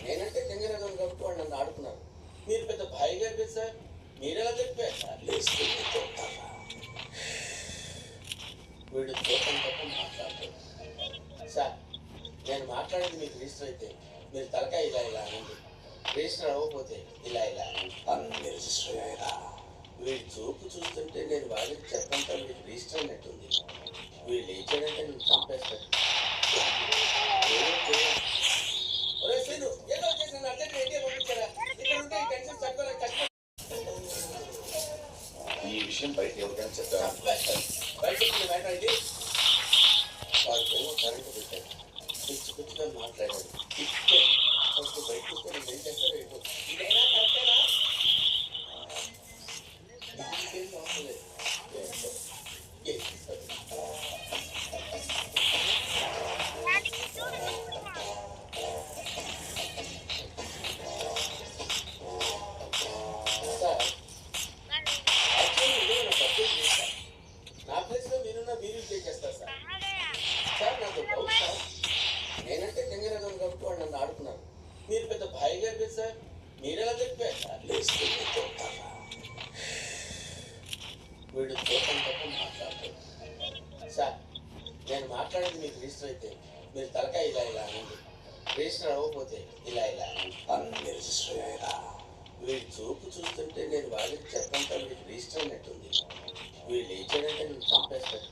నేనంటే తెంగరగం కాబట్టి వాళ్ళు నన్ను ఆడుకున్నారు. మీరు పెద్ద భాయి గారు సార్, మీరెలా చెప్పారు సార్? వీడు తోటం తప్ప మాట్లాడతాడు సార్. నేను మాట్లాడేది మీకు రిజిస్టర్ అయితే మీరు తలకాయ ఇలా ఇలా అనండి, రిజిస్టర్ అవ్వకపోతే ఇలా ఇలా అన్ని రిజిస్టర్ అయ్యారా? వీడి చూపు చూస్తుంటే నేను వాళ్ళకి చెప్పంటే మీకు రిజిస్టర్ అయినట్టుంది. వీళ్ళు లేచాడంటే నేను చంపేస్తాడు. ఈ విషయం బయట ఎవరికైనా చెప్తారా? వాడికి కరెంట్ పెట్టాడు, పిచ్చి పిచ్చిగా మాట్లాడాడు. బయట నేను ఏం చేస్తాడు ఏంటో. ఇదైనా కరెక్టేనా? ఇంకేం అవసరం లేదు. నా ప్లేస్లో మీరున్న మీరు పే చేస్తారు సార్. సార్ నాకు డౌట్ సార్, నేనంటే తెంగరగం కాబట్టి వాళ్ళు నన్ను ఆడుకున్నారు. మీరు పెద్ద భాయి గారు సార్, మీరెలా చెప్పారు సార్? వీడు తోటం తప్ప మాట్లాడతాడు సార్. నేను మాట్లాడేది మీకు రిజిస్టర్ అయితే మీరు తలకాయ ఇలా ఇలా అనండి, రిజిస్టర్ అవ్వకపోతే ఇలా ఇలా అన్ని రిజిస్టర్ అయ్యారా? వీడి చూపు చూస్తుంటే నేను వాళ్ళకి చెప్పంటే మీకు రిజిస్టర్ అయినట్టుంది. వీళ్ళు లేచాడంటే నేను చంపేస్తాడు.